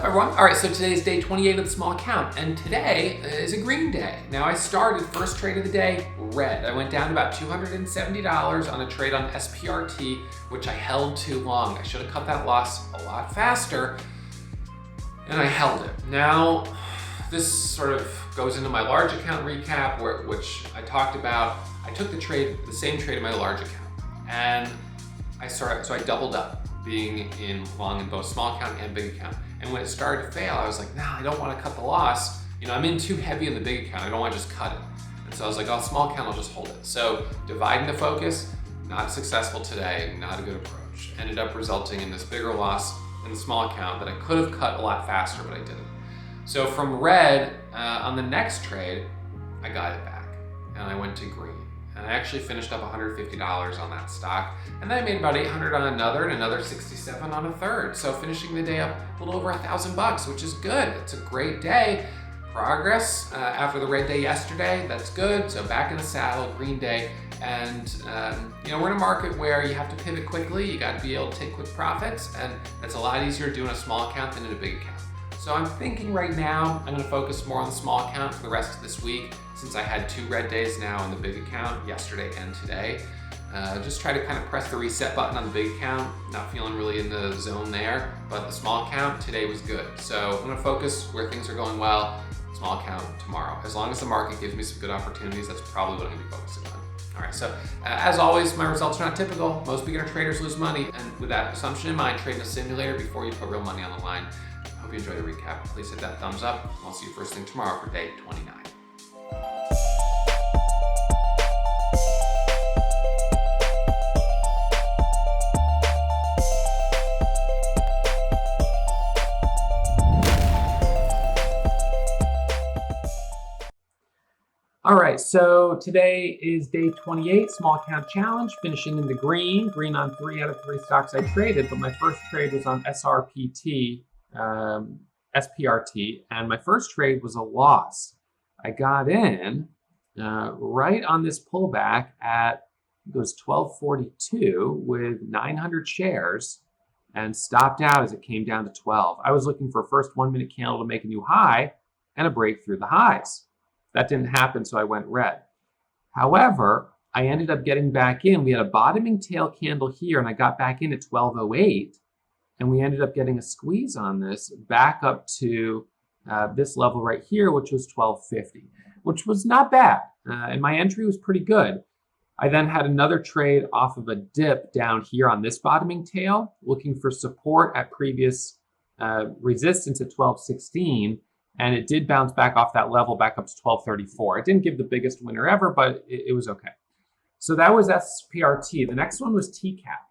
everyone? All right, so today is day 28 of the small account, and today is a green day. Now I started first trade of the day, red. I went down to about $270 on a trade on SPRT, which I held too long. I should have cut that loss a lot faster, and I held it. Now, this sort of goes into my large account recap, which I talked about. I took the same trade in my large account, and so I doubled up, being long in both small account and big account. And when it started to fail, I was like, nah, I don't want to cut the loss. I'm in too heavy in the big account. I don't want to just cut it. And so I was like, oh, small account, I'll just hold it. So dividing the focus, not successful today, not a good approach. Ended up resulting in this bigger loss in the small account that I could have cut a lot faster, but I didn't. So from red, on the next trade, I got it back and I went to green. And I actually finished up $150 on that stock. And then I made about $800 on another and another $67 on a third. So finishing the day up a little over $1,000, which is good. It's a great day. Progress after the red day yesterday, that's good. So back in the saddle, green day. And we're in a market where you have to pivot quickly. You got to be able to take quick profits. And that's a lot easier doing a small account than in a big account. So I'm thinking right now, I'm gonna focus more on the small account for the rest of this week, since I had 2 red days now in the big account, yesterday and today. Just try to kind of press the reset button on the big account, not feeling really in the zone there, but the small account today was good. So I'm gonna focus where things are going well, small account tomorrow. As long as the market gives me some good opportunities, that's probably what I'm gonna be focusing on. All right, so as always, my results are not typical. Most beginner traders lose money, and with that assumption in mind, trade in a simulator before you put real money on the line. Hope you enjoyed the recap. Please hit that thumbs up. I'll see you first thing tomorrow for day 29. All right, so today is day 28, small account challenge, finishing in the green on 3 out of 3 stocks I traded, but my first trade was on SPRT, and my first trade was a loss. I got in right on this pullback at, it was 1242 with 900 shares and stopped out as it came down to 12. I was looking for a first 1-minute candle to make a new high and a break through the highs. That didn't happen, so I went red. However, I ended up getting back in. We had a bottoming tail candle here, and I got back in at 1208, and we ended up getting a squeeze on this back up to this level right here, which was 1250, which was not bad, and my entry was pretty good. I then had another trade off of a dip down here on this bottoming tail, looking for support at previous resistance at 1216, and it did bounce back off that level back up to 1234. It didn't give the biggest winner ever, but it was okay. So that was SPRT. The next one was TCAT.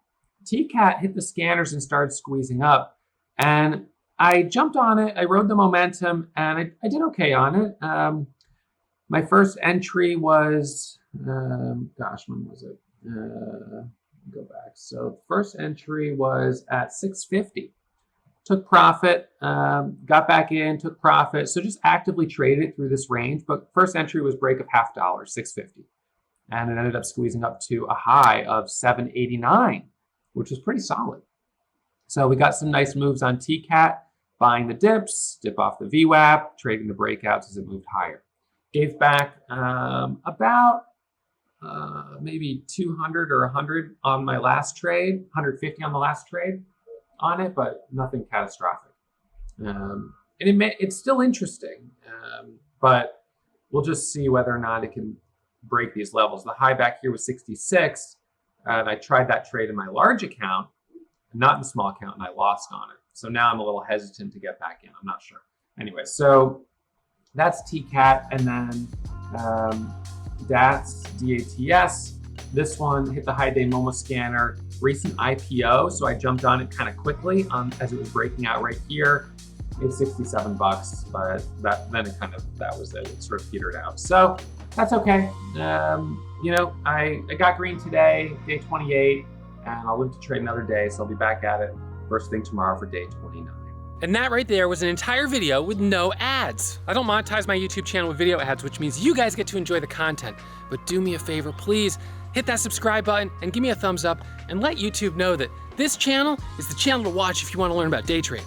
TCAT hit the scanners and started squeezing up, and I jumped on it. I rode the momentum, and I did okay on it. My first entry was, when was it? Go back. So the first entry was at 650. Took profit, got back in, took profit. So just actively traded it through this range. But first entry was break of $0.50, $6.50. And it ended up squeezing up to a high of $7.89, which was pretty solid. So we got some nice moves on TCAT, buying the dips, dip off the VWAP, trading the breakouts as it moved higher. Gave back about maybe 200 or 100 on my last trade, 150 on the last trade on it, but nothing catastrophic. And it's still interesting, but we'll just see whether or not it can break these levels. The high back here was 66, and I tried that trade in my large account, not in the small account, and I lost on it. So now I'm a little hesitant to get back in. I'm not sure. Anyway, so that's TCAT, and then DATS, DATS. This one hit the high day Momo scanner, recent IPO, so I jumped on it kind of quickly as it was breaking out right here. It's $67, but that was it. It sort of petered out. So that's okay. I got green today, day 28, and I'll live to trade another day, so I'll be back at it first thing tomorrow for day 29. And that right there was an entire video with no ads. I don't monetize my YouTube channel with video ads, which means you guys get to enjoy the content. But do me a favor, please hit that subscribe button and give me a thumbs up and let YouTube know that this channel is the channel to watch if you want to learn about day trading.